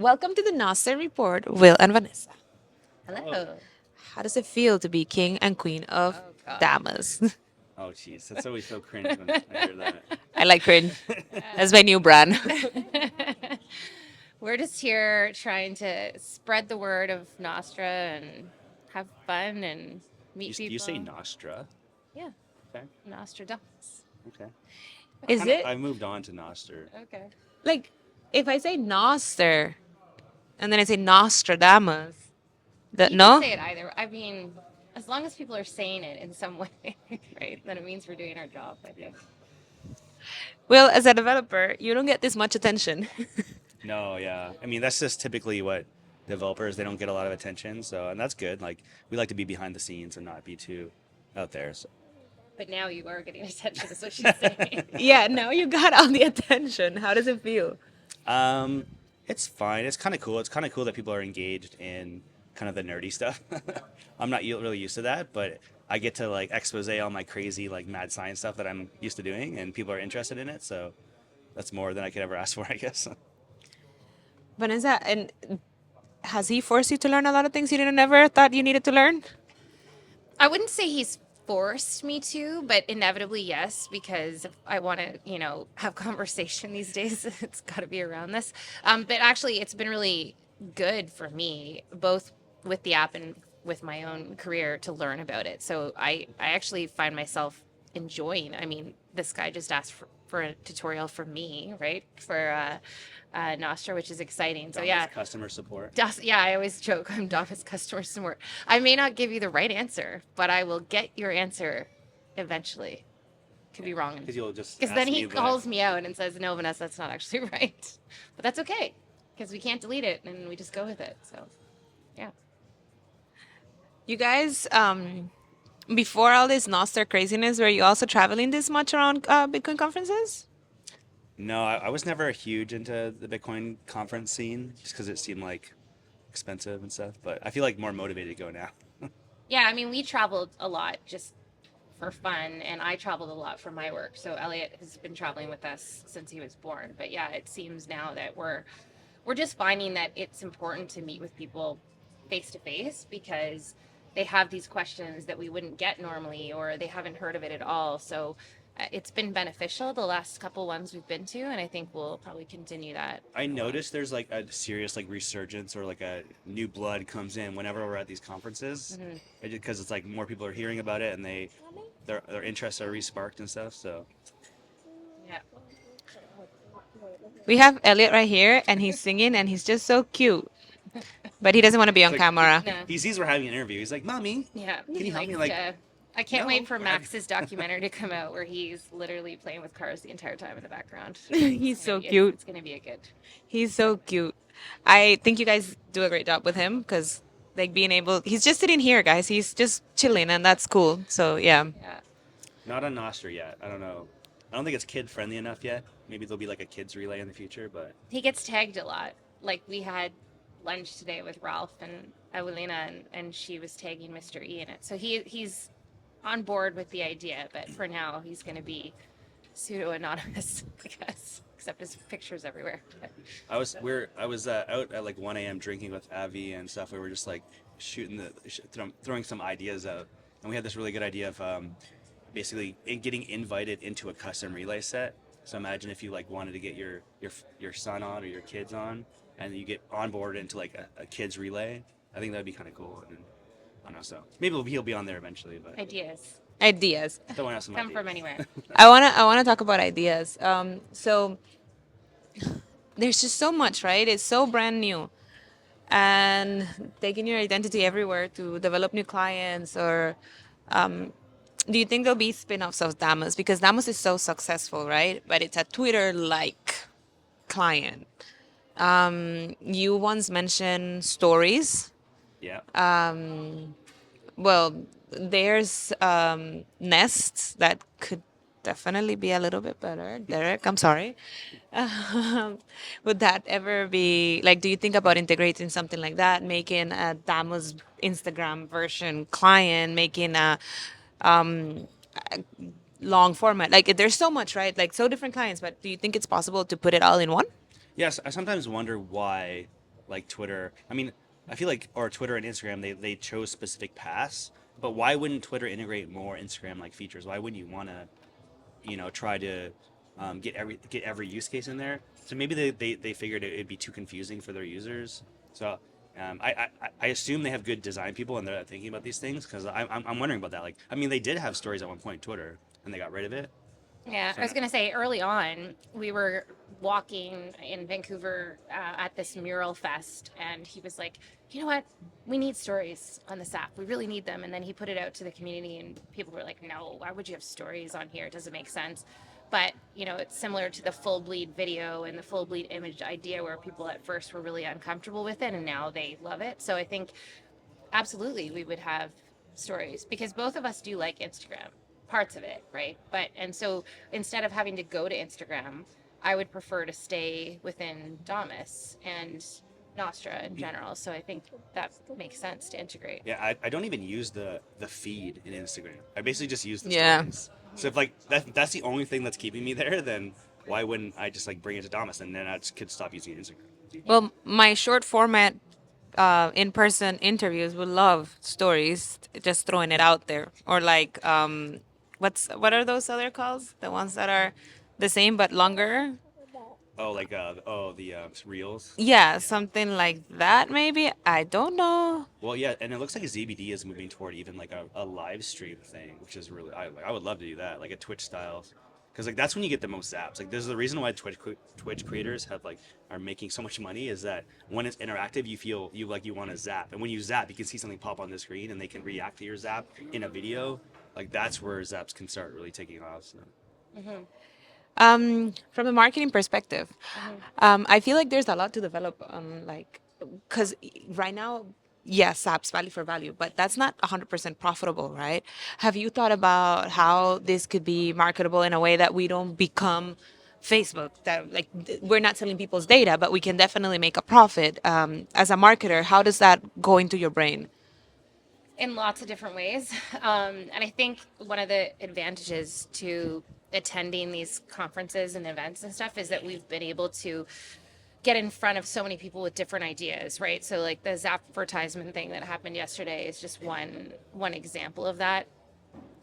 Welcome to the Nostr.Report, Will and Vanessa. Oh, Hello. How does it feel to be king and queen of Oh God. Damas? oh, jeez, that's always so cringe when I hear that. I like cringe. That's my new brand. We're just here trying to spread the word of Nostra and have fun and meet Do you say people. Nostra? Yeah, Okay, Nostradamus. okay. Is it I've moved on to Nostr. Okay. like if I say Noster and then I say Nostradamus? That You can no? say it either. I mean, as long as people are saying it in some way, right? Then it means we're doing our job, I think. Well, as a developer, you don't get this much attention. No, yeah. I mean, that's just typically what developers, they don't get a lot of attention. So, and that's good. Like, we like to be behind the scenes and not be too out there. So, But now you are getting attention, is what she's saying. Yeah, now you got all the attention. How does it feel? um, it's fine. It's kind of cool. It's kind of cool that people are engaged in kind of the nerdy stuff. I'm not really used to that, but I get to like expose all my crazy, like mad science stuff that I'm used to doing, and people are interested in it. So, that's more than I could ever ask for, I guess. Vanessa, and has he forced you to learn a lot of things you didn't never thought you needed to learn? I wouldn't say he's forced me to, but inevitably, yes, because if I want to, have conversation these days, it's got to be around this. But actually, it's been really good for me, both with the app and with my own career to learn about it. So I actually find myself enjoying. I mean, this guy just asked for a tutorial from me, right? For Nostra, which is exciting. So yeah, Customer support. Yeah, I always joke I'm Damus customer support. I may not give you the right answer, but I will get your answer eventually. Could be wrong. Because you'll just Because ask then he me the calls me out and says, "No, Vanessa, that's not actually right." But that's okay because we can't delete it and we just go with it. So, yeah. You guys, before all this Nostr craziness, were you also traveling this much around Bitcoin conferences? No, I was never huge into the Bitcoin conference scene just because it seemed like expensive and stuff. But I feel like more motivated to go now. Yeah, I mean, we traveled a lot just for fun, and I traveled a lot for my work. So Elliot has been traveling with us since he was born. But yeah, it seems now that we're just finding that it's important to meet with people face to face because they have these questions that we wouldn't get normally or they haven't heard of it at all. So it's been beneficial the last couple ones we've been to, and I think we'll probably continue that I for a while. noticed there's like a serious like resurgence or like a new blood comes in whenever we're at these conferences, Hmm. because it's like more people are hearing about it and their interests are resparked and stuff. So Yeah. We have Elliot right here, and he's singing, and he's just so cute. But he doesn't want to be it's on like camera. No. he sees we're having an interview. He's like, "Mommy, Yeah. can you He help me?" likes Like, to. I can't no, wait for we're having. Max's documentary to come out where he's literally playing with cars the entire time in the background. He's It's gonna so be it's, cute. it's gonna be a good. He's so cute. I think you guys do a great job with him because, like, being able, he's just sitting here, guys. He's just chilling, and that's cool. So, yeah. Yeah. Not on Nostr yet. I don't know. I don't think it's kid friendly enough yet. Maybe there'll be like a kids relay in the future, but He gets tagged a lot. Like we had lunch today with Ralph and Evelina, and she was tagging Mr. E in it. So he's on board with the idea, but for now he's going to be pseudo anonymous, I guess, except his pictures everywhere. I was out at like 1 a.m. drinking with Avi and stuff. We were just like shooting throwing some ideas out, and we had this really good idea of basically getting invited into a custom relay set. So imagine if you like wanted to get your son on or your kids on, and you get on board into like a kids relay. I think that'd be kind of cool. And I don't know. So maybe he'll be on there eventually, but Ideas Ideas. don't have some come from ideas. anywhere. I wanna talk about ideas. So there's just so much, right? It's so brand new, and taking your identity everywhere to develop new clients. Or do you think there'll be spin-offs of Damus because Damus is so successful, right? But it's a Twitter-like client. You once mentioned stories. Yeah. Well, there's nests that could definitely be a little bit better. Derek, I'm sorry. Would that ever be like? Do you think about integrating something like that, making a Damo's Instagram version client, making a long format? Like, there's so much, right? Like, so different clients. But do you think it's possible to put it all in one? Yes, I sometimes wonder why like Twitter. I mean, I feel like or Twitter and Instagram they chose specific paths, but why wouldn't Twitter integrate more Instagram like features? Why wouldn't you want to try to get every use case in there? So maybe they figured it'd be too confusing for their users. So I assume they have good design people and they're thinking about these things because I'm wondering about that. Like, I mean, they did have stories at one point, Twitter, and they got rid of it. Yeah, I So was going to say early on, we were walking in Vancouver at this mural fest, and he was like, you know what? We need stories on this app. We really need them. And then he put it out to the community, and people were like, no, why would you have stories on here? It doesn't make sense. But, it's similar to the full bleed video and the full bleed image idea where people at first were really uncomfortable with it, and now they love it. So I think absolutely we would have stories because both of us do like Instagram, parts of it, right? But and so instead of having to go to Instagram, I would prefer to stay within Damus and Nostra in general. So I think that makes sense to integrate. yeah, I don't even use the feed in Instagram. I basically just use the Yeah. stories. So if like that's the only thing that's keeping me there, then why wouldn't I just like bring it to Damas and then I just could stop using Instagram? Well, my short format in-person interviews would love stories, just throwing it out there. Or like, what are those other calls? The ones that are the same but longer? Oh, like the reels. Yeah, Yeah. something like that maybe. I don't know. Well, yeah, and it looks like ZBD is moving toward even like a live stream thing, which is really I would love to do that, like a Twitch style, because like that's when you get the most zaps. Like there's the reason why Twitch creators have like are making so much money is that when it's interactive, you feel you want to zap, and when you zap, you can see something pop on the screen, and they can react to your zap in a video. Like that's where zaps can start really taking off. So. From a marketing perspective, I feel like there's a lot to develop on like, because right now, yes, apps value for value, but that's not 100% profitable, right? Have you thought about how this could be marketable in a way that we don't become Facebook? That like we're not selling people's data, but we can definitely make a profit. As a marketer, how does that go into your brain? In lots of different ways. And I think one of the advantages to attending these conferences and events and stuff is that we've been able to get in front of so many people with different ideas, right? So like the Zap advertisement thing that happened yesterday is just one example of that.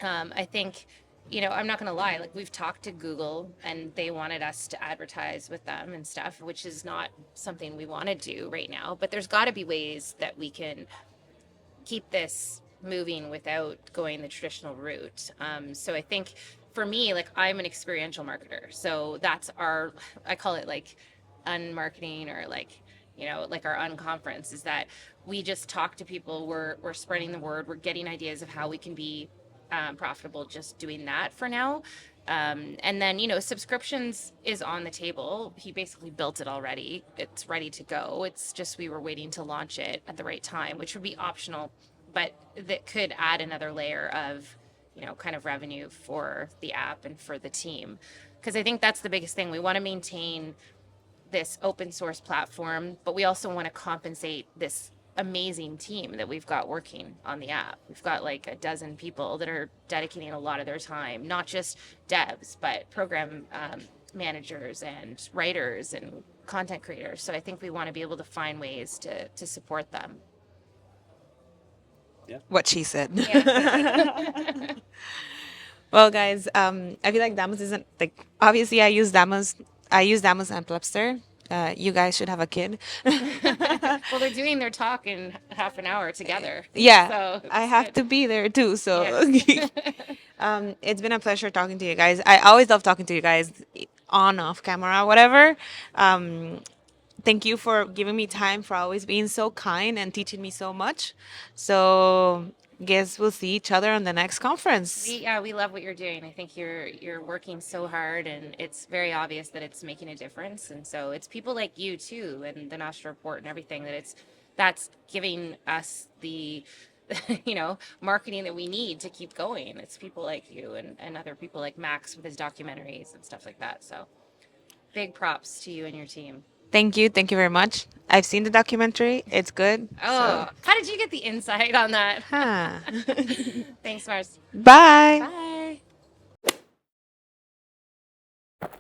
I think, I'm not going to lie, like we've talked to Google and they wanted us to advertise with them and stuff, which is not something we want to do right now. But there's got to be ways that we can keep this moving without going the traditional route. So I think for me, like I'm an experiential marketer. So that's I call it like unmarketing or like, like our unconference is that we just talk to people. We're spreading the word. We're getting ideas of how we can be profitable just doing that for now. And then, subscriptions is on the table. He basically built it already. It's ready to go. It's just we were waiting to launch it at the right time, which would be optional, but that could add another layer of, kind of revenue for the app and for the team. Because I think that's the biggest thing. We want to maintain this open source platform, but we also want to compensate this amazing team that we've got working on the app. We've got like a dozen people that are dedicating a lot of their time, not just devs, but program managers and writers and content creators. So I think we want to be able to find ways to support them. Yeah. What she said. Yeah. Well, guys, I feel like Damus isn't like obviously I use Damus and Plebster. You guys should have a kid. Well, they're doing their talk in half an hour together. Yeah, So I it's have good. to be there too. So Yeah. it's been a pleasure talking to you guys. I always love talking to you guys on, off camera, whatever. Thank you for giving me time, for always being so kind and teaching me so much. So guess we'll see each other on the next conference. We love what you're doing. I think you're working so hard, and it's very obvious that it's making a difference. And so it's people like you too, and the Nostr.Report and everything that's giving us the marketing that we need to keep going. It's people like you and other people like Max with his documentaries and stuff like that. So big props to you and your team. Thank you. Thank you very much. I've seen the documentary. It's good. Oh, how did you get the insight on that? Huh. Thanks, Marce. Bye. Bye.